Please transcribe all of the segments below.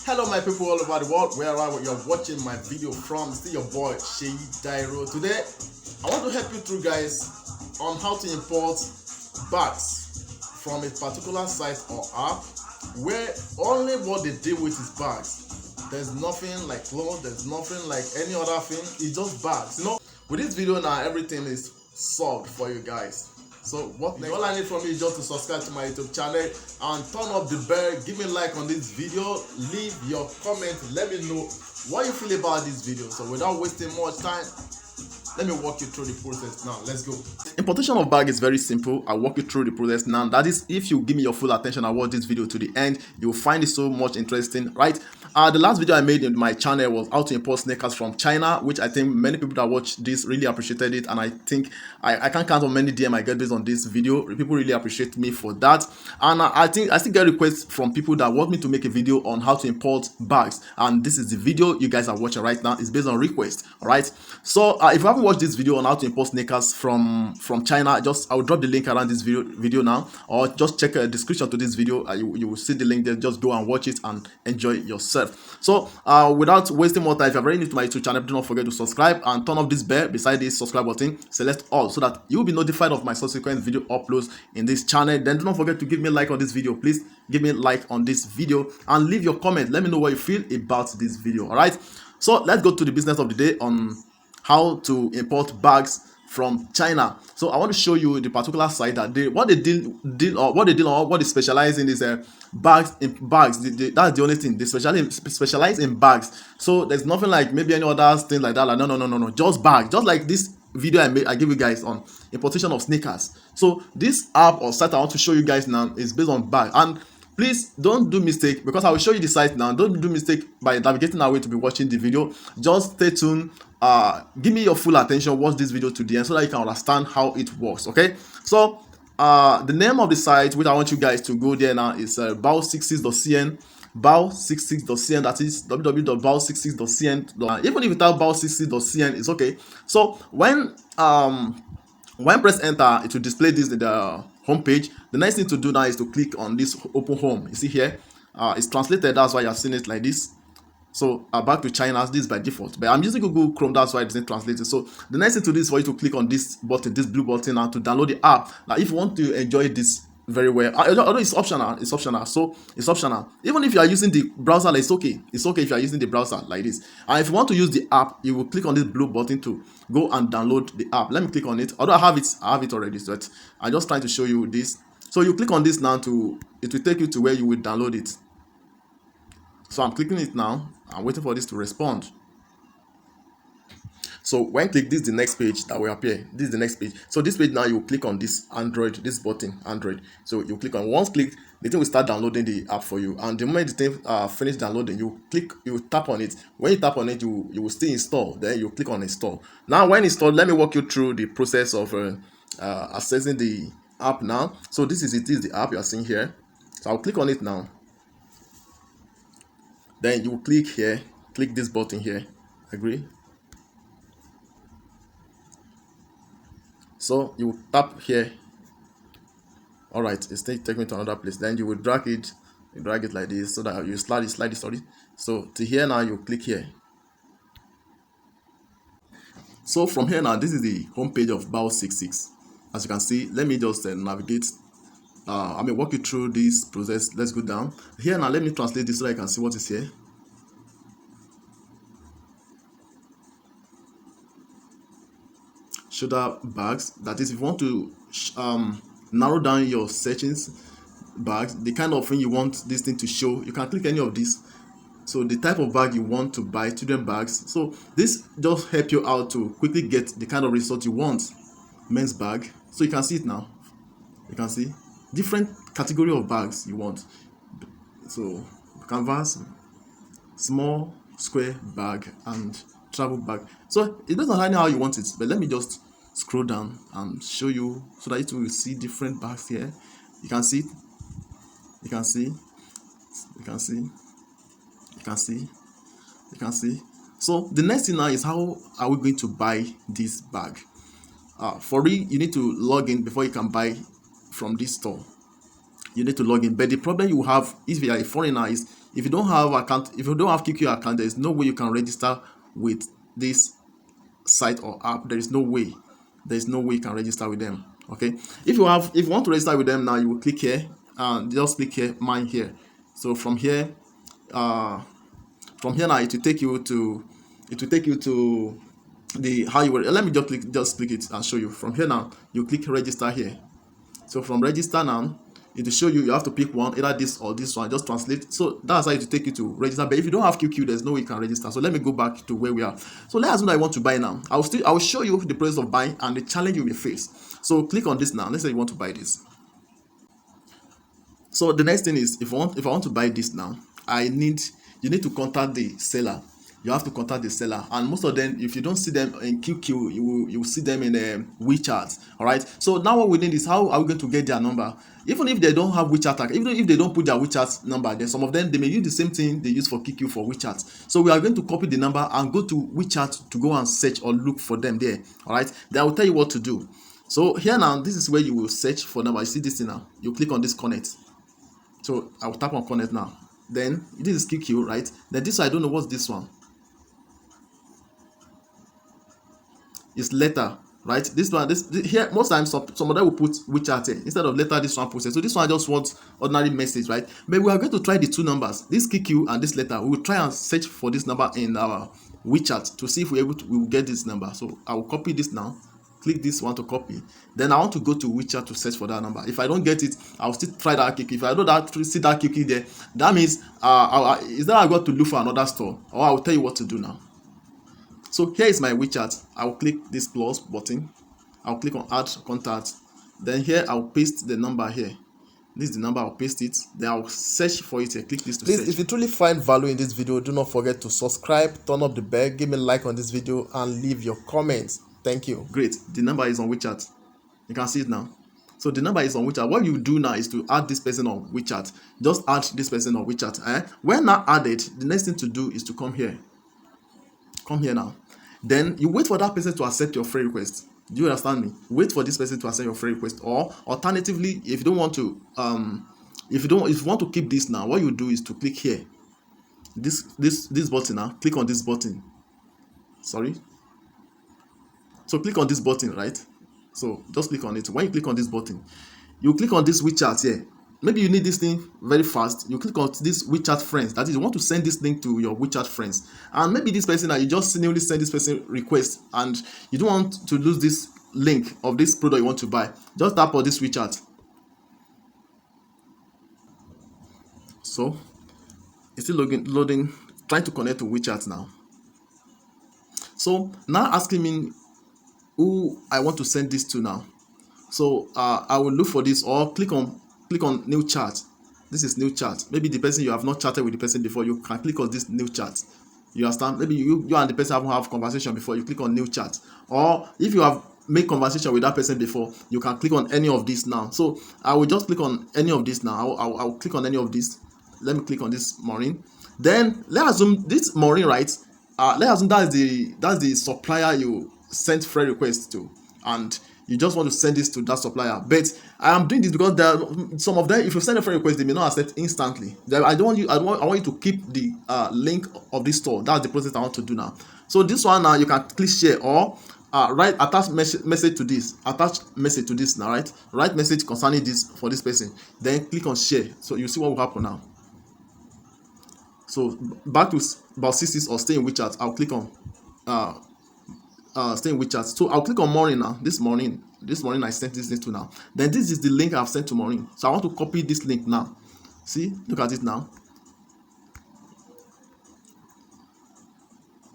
Hello my people all over the world, wherever you're watching my video from. It's still your boy Sheyi Dairo. Today I want to help you through guys on how to import bags from a particular site or app where only what they deal with is bags. There's nothing like clothes, there's nothing like any other thing, it's just bags. With this video now, everything is solved for you guys. So what next? All I need from you is just to subscribe to my YouTube channel and turn up the bell, give me a like on this video, leave your comment, let me know what you feel about this video. So without wasting much time, let me walk you through the process now. Let's go. Importation of bag is very simple. I'll walk you through the process now. That is, if you give me your full attention and watch this video to the end, you'll find it so much interesting, right? The last video I made in my channel was how to import sneakers from China, which I think many people that watch this really appreciated it, and I think I can't count on many DM I get based on this video. People really appreciate me for that, and I think I still get requests from people that want me to make a video on how to import bags, and this is the video you guys are watching right now. It's based on request. All right, so if you haven't watched this video on how to import sneakers from China, I'll drop the link around this video now, or just check a description to this video. You will see the link there. Just go and watch it and enjoy yourself. So without wasting more time, if you're very new to my YouTube channel, do not forget to subscribe and turn off this bell beside this subscribe button. Select all so that you'll be notified of my subsequent video uploads in this channel. Then do not forget to give me a like on this video. Please give me a like on this video and leave your comment. Let me know what you feel about this video. All right, so let's go to the business of the day on how to import bags from China. So I want to show you the particular site that what they specialize in is bags. That's the only thing they specialize in bags. So there's nothing like maybe any other thing like that. Like, no, just bags. Just like this video I give you guys on importation of sneakers. So this app or site I want to show you guys now is based on bag. And please don't do mistake, because I will show you the site now. Don't do mistake by navigating away to be watching the video. Just stay tuned. Give me your full attention, watch this video to the end so that you can understand how it works. Okay, so the name of the site which I want you guys to go there now is Bao66.cn. Bao66.cn, that is www.bao66.cn. Even if without Bao66.cn, it's okay. So when press enter, it will display this in the home page. The next thing to do now is to click on this open home. You see here, it's translated, that's why you're seeing it like this. So back to China, this is by default, but I'm using Google Chrome, that's why it isn't translated. So the next thing to do is for you to click on this button, this blue button, and to download the app. Now if you want to enjoy this very well, although it's optional, so it's optional. Even if you are using the browser, it's okay if you are using the browser like this. And if you want to use the app, you will click on this blue button to go and download the app. Let me click on it, although I have it already, so I'm just trying to show you this. So you click on this now, it will take you to where you will download it. So I'm clicking it now. I'm waiting for this to respond. So when click, this is the next page that will appear. This is the next page. So this page now, you click on this Android, this button, Android. So you click on, once click, the thing will start downloading the app for you. And the moment the thing finish downloading, you tap on it. When you tap on it, you will still install. Then you click on install. Now when installed, let me walk you through the process of accessing the app now. So this is the app you are seeing here. So I'll click on it now. Then you click here, click this button here, agree. So you tap here. All right, it's taking me to another place. Then you will drag it like this so that you slide it, sorry. So to here now, you click here. So from here now, this is the home page of Bao66. As you can see, let me just navigate. I may walk you through this process. Let's go down here now. Let me translate this so I can see what is here. Shoulder bags, that is, if you want to narrow down your searchings, bags, the kind of thing you want this thing to show, you can click any of these. So the type of bag you want to buy, children bags. So this just help you out to quickly get the kind of result you want. Men's bag, so you can see it now. You can see different category of bags you want. So canvas, small, square bag, and travel bag. So it doesn't matter how you want it, but let me just scroll down and show you so that you will see different bags here. You can see it. You can see. So the next thing now is, how are we going to buy this bag? For real, you need to log in before you can buy from this store. you need to log in. But the problem you have if you are a foreigner is if you don't have account, if you don't have QQ account, there is no way you can register with this site or app. There is no way you can register with them. Okay, if you want to register with them now, you will click here and just click here, mine here. So from here now it will take you to the how you will. Let me just click it and show you. From here now you click register here. So from register now it will show you have to pick one, either this or this one. Just translate. So that's how it will take you to register. But if you don't have QQ, there's no way you can register. So let me go back to where we are. So let's assume that I want to buy now. I will show you the process of buying and the challenge you will face. So click on this now. Let's say you want to buy this. So the next thing is if I want to buy this now, you need to contact the seller. You have to contact the seller, and most of them, if you don't see them in QQ, you will see them in WeChat. All right. So now what we need is how are we going to get their number? Even if they don't have WeChat, even if they don't put their WeChat number, then some of them they may use the same thing they use for QQ for WeChat. So we are going to copy the number and go to WeChat to go and search or look for them there. All right. They will tell you what to do. So here now, this is where you will search for number. You see this thing now. You click on this connect. So I will tap on connect now. Then this is QQ, right? Then this I don't know what's this one. It's letter, right? This one, this here most times some of them will put WeChat here instead of letter. This one puts it. So this one I just want ordinary message, right? But we are going to try the two numbers, this QQ and this letter. We will try and search for this number in our WeChat to see if we will get this number. So I will copy this now. Click this one to copy. Then I want to go to WeChat to search for that number. If I don't get it, I'll still try that QQ. If I don't see that QQ there, that means is that I got to look for another store, or I will tell you what to do now. So here is my WeChat. I will click this plus button. I'll click on add contact. Then here I'll paste the number here. This is the number. I'll paste it. Then I'll search for it here. Click this to search. Please, if you truly find value in this video, do not forget to subscribe, turn up the bell, give me a like on this video, and leave your comments. Thank you. Great. The number is on WeChat. You can see it now. So the number is on WeChat. What you do now is to add this person on WeChat. Just add this person on WeChat. When now added, the next thing to do is to come here. Come here now. Then you wait for that person to accept your friend request. Do you understand me? Wait for this person to accept your friend request. Or alternatively, if you don't want to, if you want to keep this now, what you do is to click here. This button now. Click on this button. Sorry. So click on this button, right? So just click on it. When you click on this button, you click on this WeChat here. Maybe you need this thing very fast. You click on this WeChat friends. That is, you want to send this link to your WeChat friends. And maybe this person that you just newly send this person request, and you don't want to lose this link of this product you want to buy. Just tap on this WeChat. So it's still loading, trying to connect to WeChat now. So now asking me who I want to send this to now. So I will look for this, or click on new chat. This is new chat. Maybe the person you have not chatted with the person before, you can click on this new chat. You understand? Maybe you and the person haven't have conversation before, you click on new chat. Or if you have made conversation with that person before, you can click on any of this now. So I will just click on any of this now. I'll click on any of this. Let me click on this Maureen. Then let's assume this Maureen, right? Let's assume that's the supplier you sent friend request to, and you just want to send this to that supplier. But I am doing this because there are some of them, if you send a friend request, they may not accept instantly. I want you to keep the link of this store. That's the process I want to do now. So this one now, you can click share, or attach message to this. Attach message to this now, right? Write message concerning this for this person. Then click on share. So you see what will happen now. So back to Bao66 or stay in WeChat. I'll click on stay in WeChat. So I'll click on Maureen now. This morning I sent this link to now. Then this is the link I've sent to Maureen. So I want to copy this link now. See, look at it now.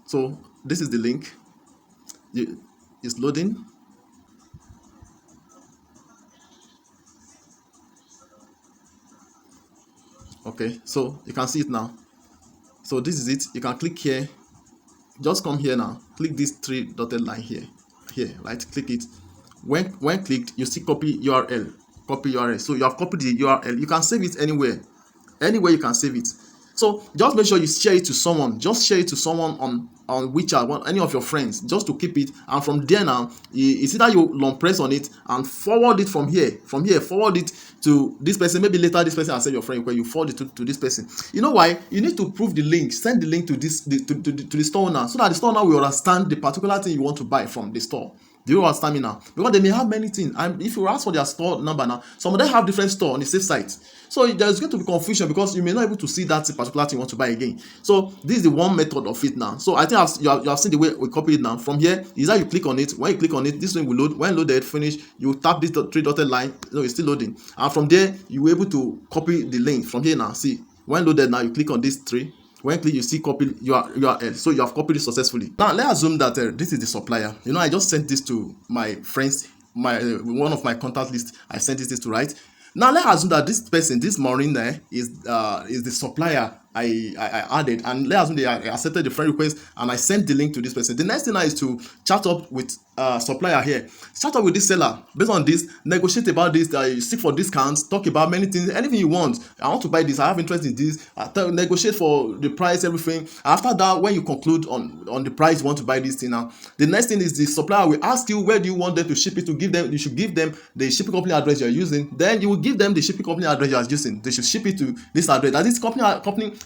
So this is the link. It's loading. Okay, so you can see it now. So this is it. You can click here. Just come here now. Click this three dotted line here, right? Click it. When clicked, you see copy URL. Copy URL. So you have copied the URL. You can save it anywhere you can save it. So just make sure you share it to someone. Just share it to someone on WeChat, any of your friends, just to keep it. And from there now, it's either you long press on it and forward it from here, forward it to this person. Maybe later this person has said your friend, where you forward it to this person. You know why? You need to prove the link. Send the link to this to the store owner, so that the store owner will understand the particular thing you want to buy from the store. Do you understand me now? Because they may have many things, and if you ask for their store number now, some of them have different store on the same site. So there's going to be confusion because you may not be able to see that particular thing you want to buy again. So this is the one method of it now. So I think you have seen the way we copy it now. From here is that you click on it. When you click on it, this thing will load. When loaded, finish, you tap this three dotted line. No, it's still loading. And from there, you will able to copy the link. From here now, see, when loaded now, you click on this three. When you click, you see copy URL. So you have copied it successfully. Now let's assume that this is the supplier. You know, I just sent this to my friends, one of my contact list. I sent this to, right? Now let's assume that this person, this Maureen there, is the supplier I added, and let's assume I accepted the friend request and I sent the link to this person. The next thing now is to chat up with supplier here, chat up with this seller. Based on this, negotiate about this, seek for discounts, talk about many things, anything you want. I want to buy this, I have interest in this, negotiate for the price, everything. After that, when you conclude on the price you want to buy this thing now, the next thing is the supplier will ask you where do you want them to ship it to. You should give them the shipping company address you're using. Then you will give them the shipping company address you're using. They should ship it to this address. That is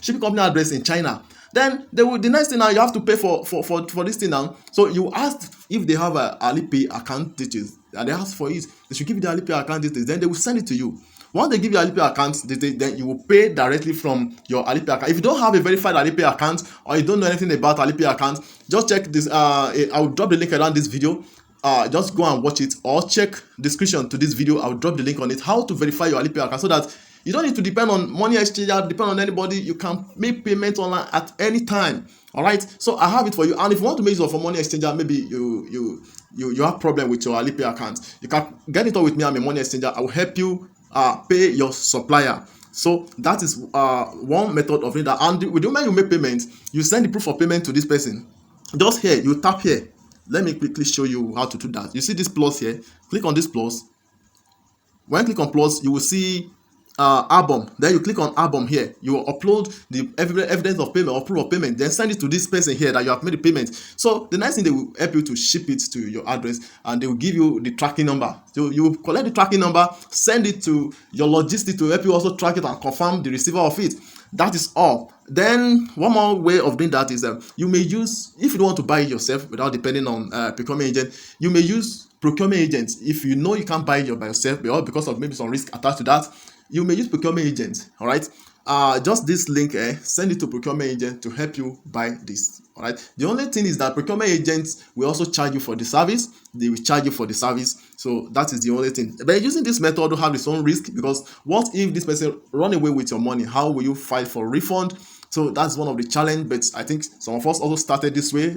shipping company address in China. Then the next thing now, you have to pay for this thing now. So you ask if they have a Alipay account details, and they ask for it. They should give you the Alipay account details. Then they will send it to you. Once they give you Alipay account details, then you will pay directly from your Alipay account. If you don't have a verified Alipay account, or you don't know anything about Alipay account, just check this. I will drop the link around this video. Just go and watch it, or check description to this video. I will drop the link on it, how to verify your Alipay account, so that you don't need to depend on money exchanger, depend on anybody. You can make payment online at any time. All right. So I have it for you. And if you want to make use of a money exchanger, maybe you have problem with your Alipay account, you can get in touch with me. I'm a money exchanger. I will help you pay your supplier. So that is one method of it. And with the moment you make payment, you send the proof of payment to this person. Just here, you tap here. Let me quickly show you how to do that. You see this plus here. Click on this plus. When you click on plus, you will see album. Then you click on album here. You will upload the evidence of payment or proof of payment. Then send it to this person here that you have made the payment. So the next thing, they will help you to ship it to your address, and they will give you the tracking number. So you will collect the tracking number, send it to your logistics to help you also track it and confirm the receiver of it. That is all. Then one more way of doing that is you may use, if you don't want to buy it yourself without depending on procurement agent, you may use procurement agents. If you know you can't buy it by yourself because of maybe some risk attached to that, you may use procurement agents. All right. Just this link, send it to procurement agent to help you buy this. All right. The only thing is that procurement agents will also charge you for the service. They will charge you for the service. So that is the only thing. But using this method will have its own risk, because what if this person run away with your money? How will you file for refund? So that's one of the challenge. But I think some of us also started this way,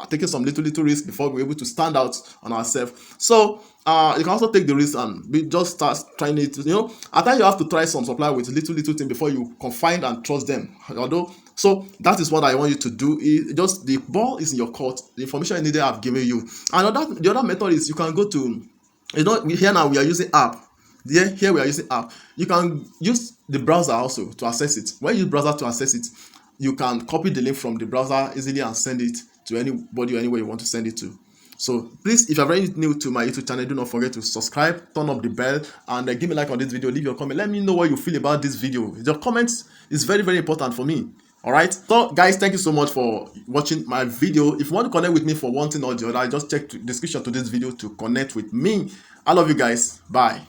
taking some little risk before we're able to stand out on ourselves. So you can also take the risk and we just start trying it. You know, at times you have to try some supplier with little thing before you confide and trust them. Although, so that is what I want you to do. Just the ball is in your court. The information you needed, I've given you. And the other method is you can go to, you know, here now we are using app. Here we are using app. You can use the browser also to access it. When you use browser to access it, you can copy the link from the browser easily and send it to anybody or anywhere you want to send it to. So please, if you're very new to my YouTube channel, do not forget to subscribe, turn up the bell, and give me a like on this video. Leave your comment. Let me know what you feel about this video. Your comments is very, very important for me. All right. So guys, thank you so much for watching my video. If you want to connect with me for one thing or the other, just check the description to this video to connect with me. I love you guys. Bye.